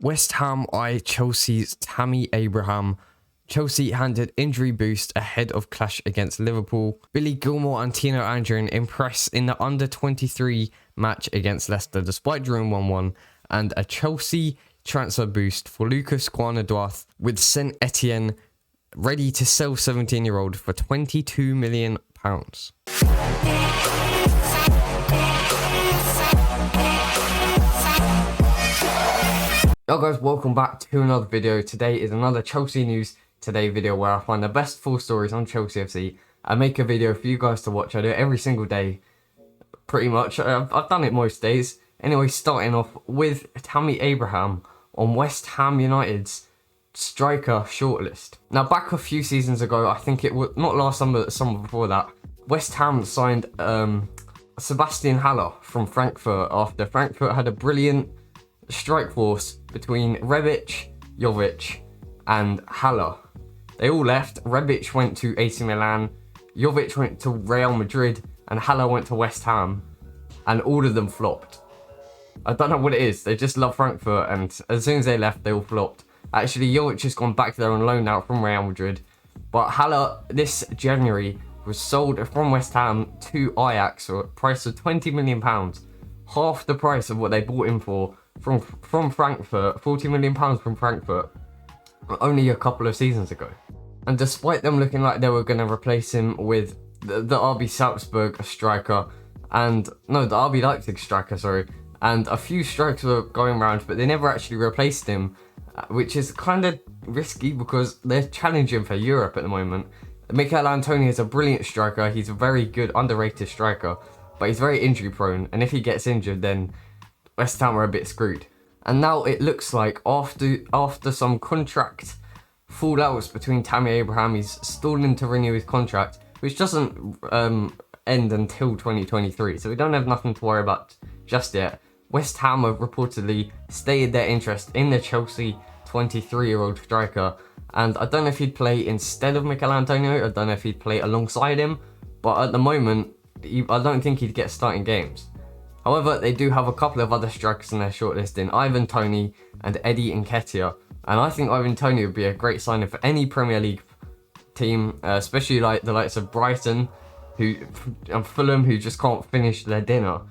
West Ham eye Chelsea's Tammy Abraham. Chelsea handed injury boost ahead of clash against Liverpool. Willy, Gilmour and Tino Andrian impress in the under-23 match against Leicester despite drawing 1-1. And a Chelsea transfer boost for Lucas Edouard with Saint Etienne ready to sell 17-year-old for £22 million. Yo guys, welcome back to another video. Today is another Chelsea News Today video where I find the best full stories on Chelsea FC. I make a video for you guys to watch. I do it every single day, pretty much. I've done it most days. Anyway, starting off with Tammy Abraham on West Ham United's striker shortlist. Now, back a few seasons ago, I think it was not last summer, but the summer before that, West Ham signed Sebastian Haller from Frankfurt after Frankfurt had a brilliant strike force between Rebic, Jovic and Haller. They all left. Rebic went to AC Milan, Jovic went to Real Madrid and Haller went to West Ham, and all of them flopped. I don't know what it is, they just love Frankfurt, and as soon as they left they all flopped. Actually, Jovic has gone back there on loan out from Real Madrid, but Haller this January was sold from West Ham to Ajax for a price of £20 million, half the price of what they bought him for from Frankfurt, £40 million from Frankfurt, only a couple of seasons ago. And despite them looking like they were going to replace him with the RB Salzburg striker, and no, the RB Leipzig striker, sorry, and a few strikers were going around, but they never actually replaced him, which is kind of risky because they're challenging for Europe at the moment. Mikel Antonio is a brilliant striker, he's a very good, underrated striker, but he's very injury prone, and if he gets injured then West Ham are a bit screwed. And now it looks like after some contract fallouts between Tammy Abraham, he's stalling to renew his contract, which doesn't end until 2023, so we don't have nothing to worry about just yet. West Ham have reportedly stated their interest in the Chelsea 23-year-old striker, and I don't know if he'd play instead of Mikel Antonio, I don't know if he'd play alongside him, but at the moment, I don't think he'd get starting games. However, they do have a couple of other strikers in their shortlist in Ivan Toney and Eddie Nketiah, and I think Ivan Toney would be a great signing for any Premier League team, especially like the likes of Brighton and Fulham, who just can't finish their dinner,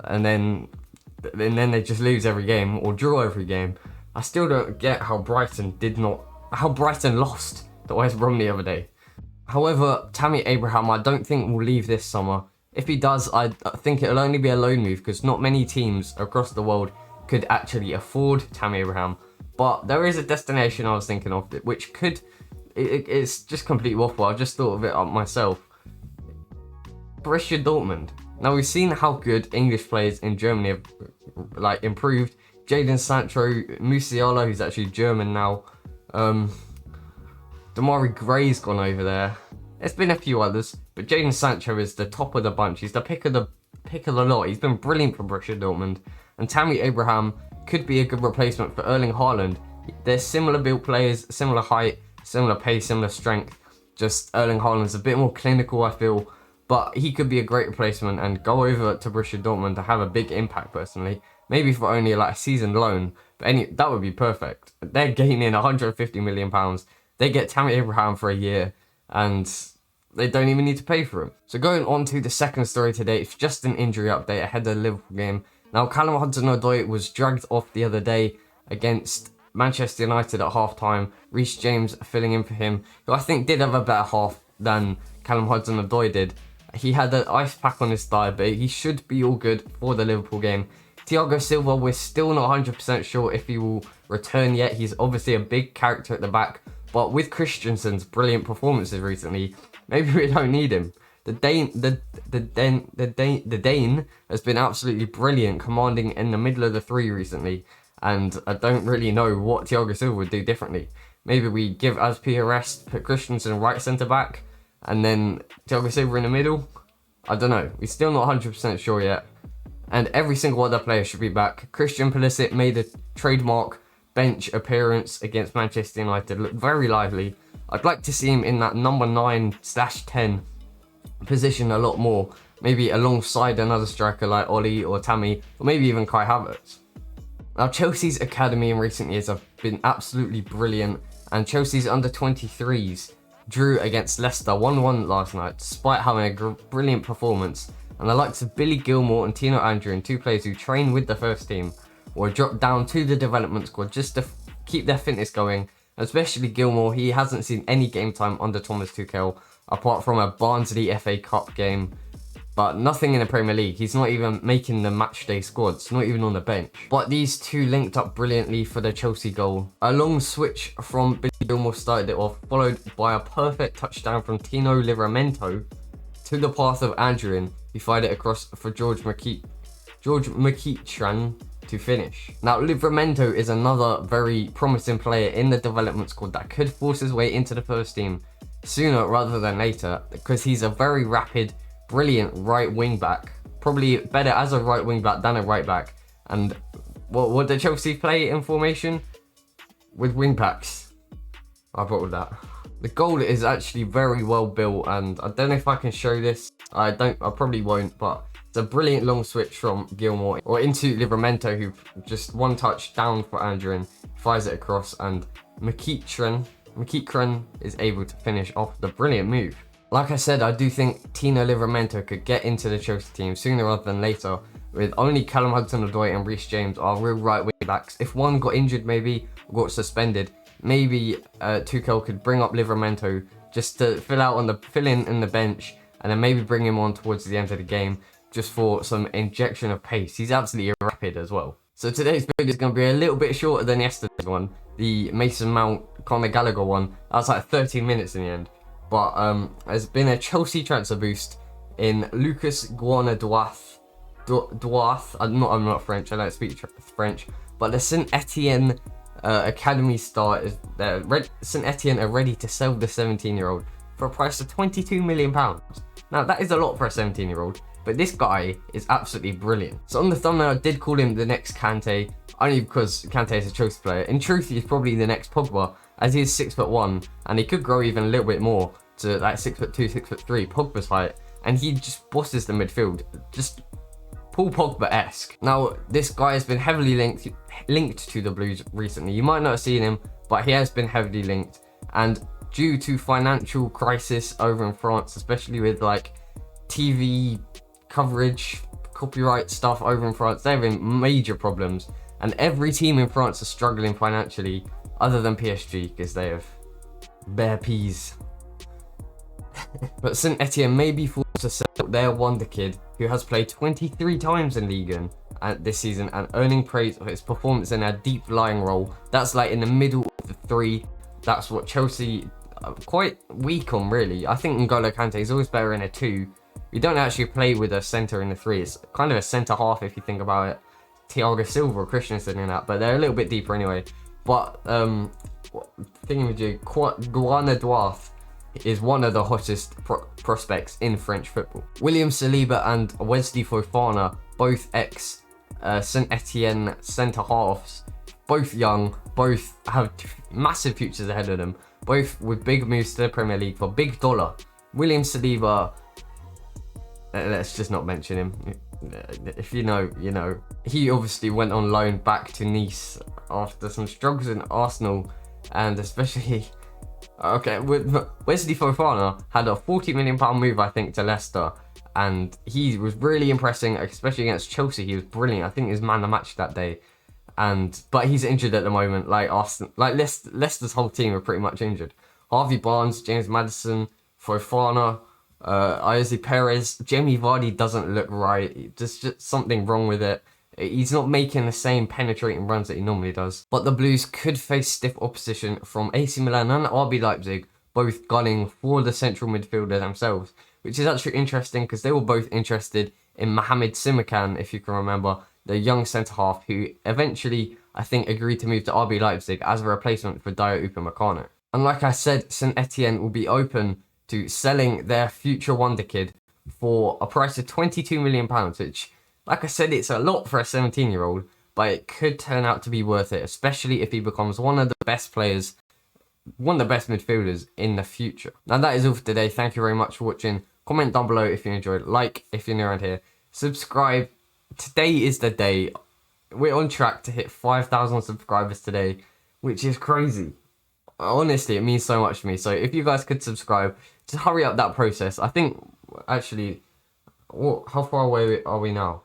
and then they just lose every game or draw every game. I still don't get how Brighton lost to West Brom the other day. However, Tammy Abraham I don't think will leave this summer. If he does, I think it'll only be a loan move because not many teams across the world could actually afford Tammy Abraham. But there is a destination I was thinking of, which could, it's just complete waffle, I just thought of it up myself. Borussia Dortmund. Now we've seen how good English players in Germany have like improved. Jadon Sancho, Musiala, who's actually German now. Damari Gray's gone over there. There's been a few others, but Jadon Sancho is the top of the bunch. He's the pick of the lot. He's been brilliant for Borussia Dortmund. And Tammy Abraham could be a good replacement for Erling Haaland. They're similar built players, similar height, similar pace, similar strength. Just Erling Haaland's a bit more clinical, I feel. But he could be a great replacement and go over to Borussia Dortmund to have a big impact personally. Maybe for only like a season loan, but that would be perfect. They're gaining £150 million. They get Tammy Abraham for a year and they don't even need to pay for him. So going on to the second story today, it's just an injury update ahead of the Liverpool game. Now Callum Hudson-Odoi was dragged off the other day against Manchester United at half-time. Reece James filling in for him, who I think did have a better half than Callum Hudson-Odoi did. He had an ice pack on his thigh, but he should be all good for the Liverpool game. Thiago Silva, we're still not 100% sure if he will return yet. He's obviously a big character at the back, but with Christensen's brilliant performances recently, maybe we don't need him. The Dane has been absolutely brilliant, commanding in the middle of the three recently, and I don't really know what Thiago Silva would do differently. Maybe we give Aspi a rest, put Christensen right centre back, and then Thiago Silva in the middle. I don't know. We're still not 100% sure yet. And every single other player should be back. Christian Pulisic made a trademark bench appearance against Manchester United. Looked very lively. I'd like to see him in that number 9/10 position a lot more. Maybe alongside another striker like Ollie or Tammy, or maybe even Kai Havertz. Now, Chelsea's academy in recent years have been absolutely brilliant, and Chelsea's under-23s drew against Leicester 1-1 last night, despite having a brilliant performance. And the likes of Billy Gilmour and Tino Andrew, two players who train with the first team, were dropped down to the development squad just to keep their fitness going. Especially Gilmour, he hasn't seen any game time under Thomas Tuchel, apart from a Barnsley FA Cup game, but nothing in the Premier League. He's not even making the matchday squads, not even on the bench. But these two linked up brilliantly for the Chelsea goal. A long switch from Billy Gilmour started it off, followed by a perfect touchdown from Tino Livramento to the path of Andrew, who fired it across for George McEachran to finish. Now, Livramento is another very promising player in the development squad that could force his way into the first team sooner rather than later, because he's a very rapid, brilliant right wing back, probably better as a right wing back than a right back. And what did Chelsea play in formation? With wing backs. I brought with that. The goal is actually very well built, and I don't know if I can show this. I probably won't, but it's a brilliant long switch from Gilmour or into Livramento, who just one touch down for Andrew, fires it across, and McEachran is able to finish off the brilliant move. Like I said, I do think Tino Livramento could get into the Chelsea team sooner rather than later, with only Callum, Hudson, Odoi and Reece James are real right wing backs. If one got injured maybe, or got suspended, maybe Tuchel could bring up Livramento just to fill in the bench, and then maybe bring him on towards the end of the game just for some injection of pace. He's absolutely rapid as well. So today's video is going to be a little bit shorter than yesterday's one, the Mason Mount Conor Gallagher one. That was like 13 minutes in the end. But there's been a Chelsea transfer boost in Lucas Duarte. I'm not French, I don't speak French. But the Saint Etienne academy star is there. Saint Etienne are ready to sell the 17-year-old for a price of £22 million. Now that is a lot for a 17-year-old, but this guy is absolutely brilliant. So on the thumbnail I did call him the next Kante, only because Kante is a Chelsea player. In truth, he's probably the next Pogba, as he is 6'1", and he could grow even a little bit more to like 6'2", 6'3", Pogba's height, and he just bosses the midfield, just Paul Pogba-esque. Now, this guy has been heavily linked to the Blues recently. You might not have seen him, but he has been heavily linked, and due to financial crisis over in France, especially with like TV coverage, copyright stuff over in France, they're having major problems, and every team in France is struggling financially, other than PSG, because they have bare peas. But Saint Etienne may be forced to sell their wonder kid, who has played 23 times in Ligue 1 this season and earning praise for his performance in a deep lying role. That's like in the middle of the three. That's what Chelsea are quite weak on, really. I think N'Golo Kante is always better in a 2. We don't actually play with a centre in the 3. It's kind of a centre half if you think about it. Thiago, Silva, Christensen in that, but they're a little bit deeper anyway. But Edouard is one of the hottest prospects in French football. William Saliba and Wesley Fofana, both ex Saint Etienne centre halves, both young, both have massive futures ahead of them, both with big moves to the Premier League for big dollar. William Saliba, let's just not mention him. If you know, you know. He obviously went on loan back to Nice after some struggles in Arsenal, and especially with Wesley Fofana had a £40 million move, I think, to Leicester, and he was really impressing, especially against Chelsea. He was brilliant. I think he was man of the match that day, but he's injured at the moment. Like Arsenal, like Leicester's whole team are pretty much injured. Harvey Barnes, James Maddison, Fofana, Izzy Perez, Jamie Vardy doesn't look right. There's just something wrong with it. He's not making the same penetrating runs that he normally does. But the Blues could face stiff opposition from AC Milan and RB Leipzig, both gunning for the central midfielder themselves, which is actually interesting because they were both interested in Mohamed Simakan, if you can remember, the young centre-half who eventually, I think, agreed to move to RB Leipzig as a replacement for Dayot Upamecano. And like I said, Saint Etienne will be open to selling their future wonder kid for a price of £22 million, which, like I said, it's a lot for a 17-year-old, but it could turn out to be worth it, especially if he becomes one of the best players, one of the best midfielders in the future. Now, that is all for today. Thank you very much for watching. Comment down below if you enjoyed. Like if you're new around here. Subscribe. Today is the day. we're on track to hit 5,000 subscribers today, which is crazy. Honestly, it means so much to me. So if you guys could subscribe, just hurry up that process. I think, actually, how far away are we now?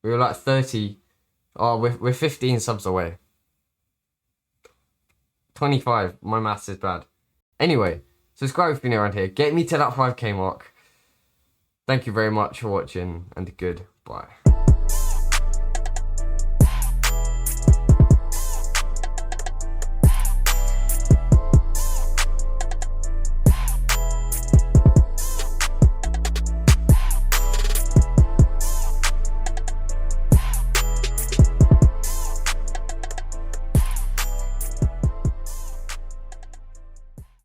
We were like 30. Oh, we're 15 subs away. 25. My maths is bad. Anyway, subscribe if you're new around here. Get me to that 5k mark. Thank you very much for watching, and goodbye.